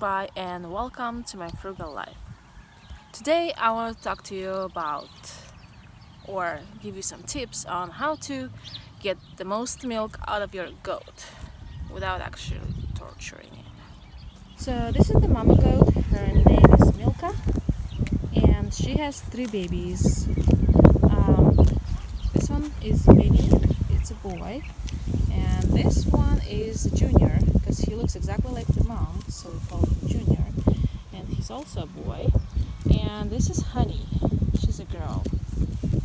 by and welcome to my frugal life. Today I want to talk to you about or give you some tips on how to get the most milk out of your goat without actually torturing it. So this is the mama goat. Her name is Milka and she has 3 babies. This one is Benny, it's a boy, and this one is Junior because he looks exactly like the mom, so we call him Junior, and he's also a boy. And this is Honey, she's a girl,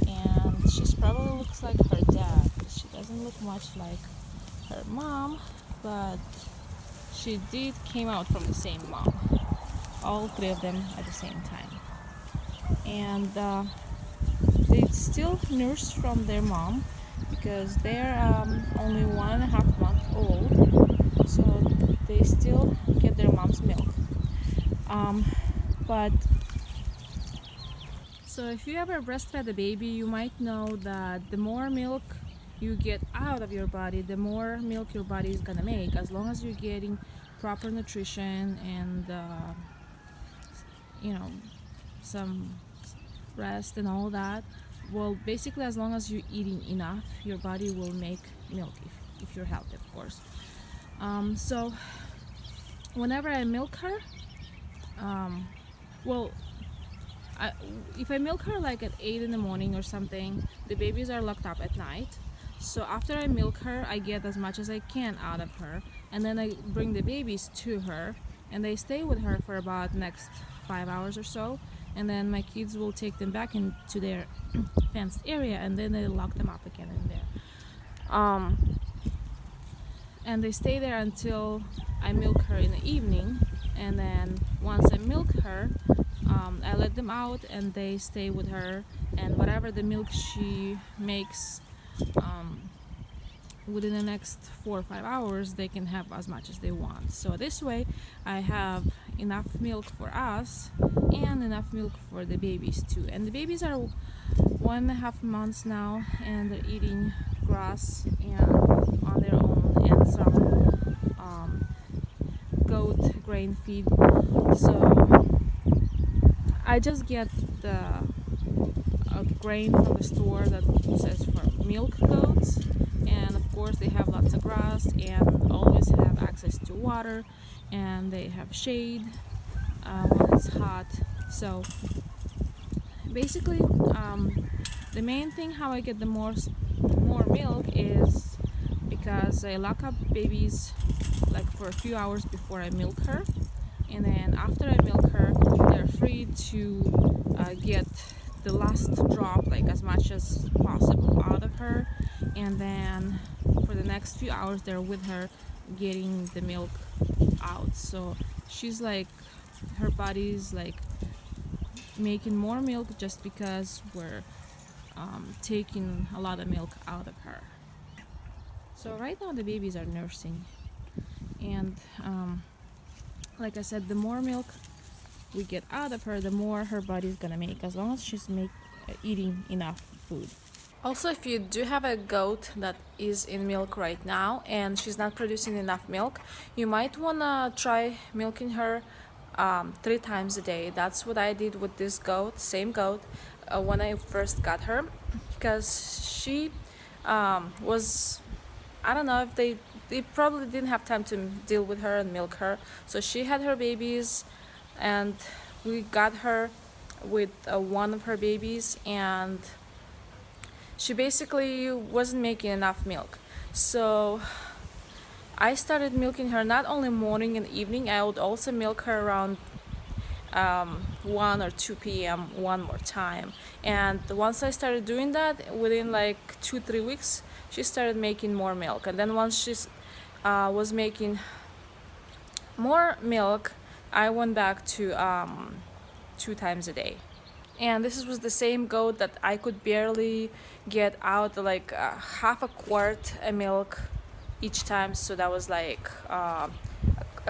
and she probably looks like her dad because she doesn't look much like her mom, but she did came out from the same mom, all 3 of them at the same time. And they still nurse from their mom because they're only 1.5 months old, so they still get their mom's milk. But so if you ever breastfed a baby, you might know that the more milk you get out of your body, the more milk your body is gonna make, as long as you're getting proper nutrition and some rest and all that. Well, basically, as long as you're eating enough, your body will make milk if you're healthy, of course. So whenever I milk her, if I milk her like at 8 in the morning or something, the babies are locked up at night. So after I milk her, I get as much as I can out of her, and then I bring the babies to her, and they stay with her for about next 5 hours or so, and then my kids will take them back into their fenced area, and then they lock them up again in there. And they stay there until I milk her in the evening, and then once I milk her, I let them out and they stay with her, and whatever the milk she makes within the next 4 or 5 hours, they can have as much as they want. So this way I have enough milk for us and enough milk for the babies too. And the babies are 1.5 months now, and they're eating grass and on their own, and some goat grain feed. So I just get the grain from the store that says for milk goats, and of course they have lots of grass and always have access to water, and they have shade when it's hot. So basically, the main thing how I get the more milk is because I lock up babies like for a few hours before I milk her, and then after I milk her, they're free to get the last drop, like as much as possible out of her, and then for the next few hours they're with her getting the milk out. So she's like, her body's like making more milk just because we're taking a lot of milk out of her. So right now the babies are nursing, and like I said, the more milk we get out of her, the more her body's gonna make, as long as she's eating enough food. Also, if you do have a goat that is in milk right now and she's not producing enough milk, you might wanna try milking her 3 times a day. That's what I did with this goat, same goat, when I first got her, because she was, I don't know if they probably didn't have time to deal with her and milk her. So she had her babies, and we got her with one of her babies, and she basically wasn't making enough milk. So I started milking her not only morning and evening, I would also milk her around 1 or 2 p.m. one more time. And once I started doing that, within like 2-3 weeks, she started making more milk. And then once she was making more milk, I went back to 2 times a day. And this was the same goat that I could barely get out like half a quart of milk each time. So that was like a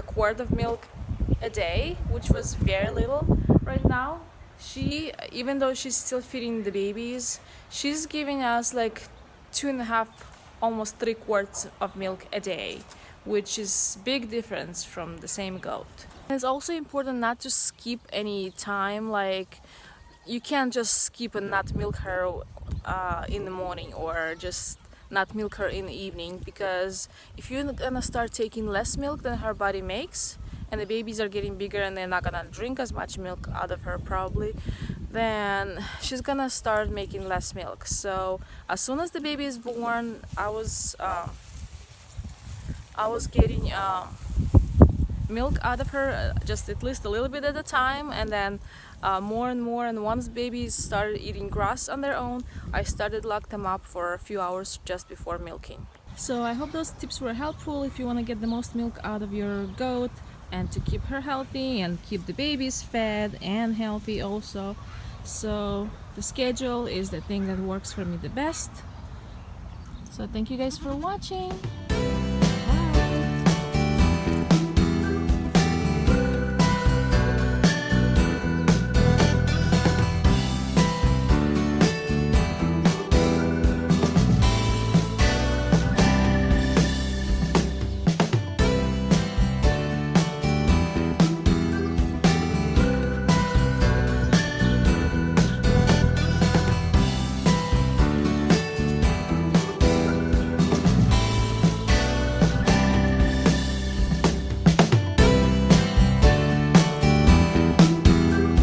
quart of milk a day, which was very little. Right now, she, even though she's still feeding the babies, she's giving us like 2.5, almost 3 quarts of milk a day, which is big difference from the same goat. It's also important not to skip any time, like you can't just skip and not milk her in the morning, or just not milk her in the evening, because if you're gonna start taking less milk than her body makes, and the babies are getting bigger and they're not gonna drink as much milk out of her probably, then she's gonna start making less milk. So as soon as the baby is born, I was getting milk out of her, just at least a little bit at a time, and then more and more. And once babies started eating grass on their own, I started lock them up for a few hours just before milking. So I hope those tips were helpful if you want to get the most milk out of your goat and to keep her healthy and keep the babies fed and healthy also. So the schedule is the thing that works for me the best. So thank you guys for watching.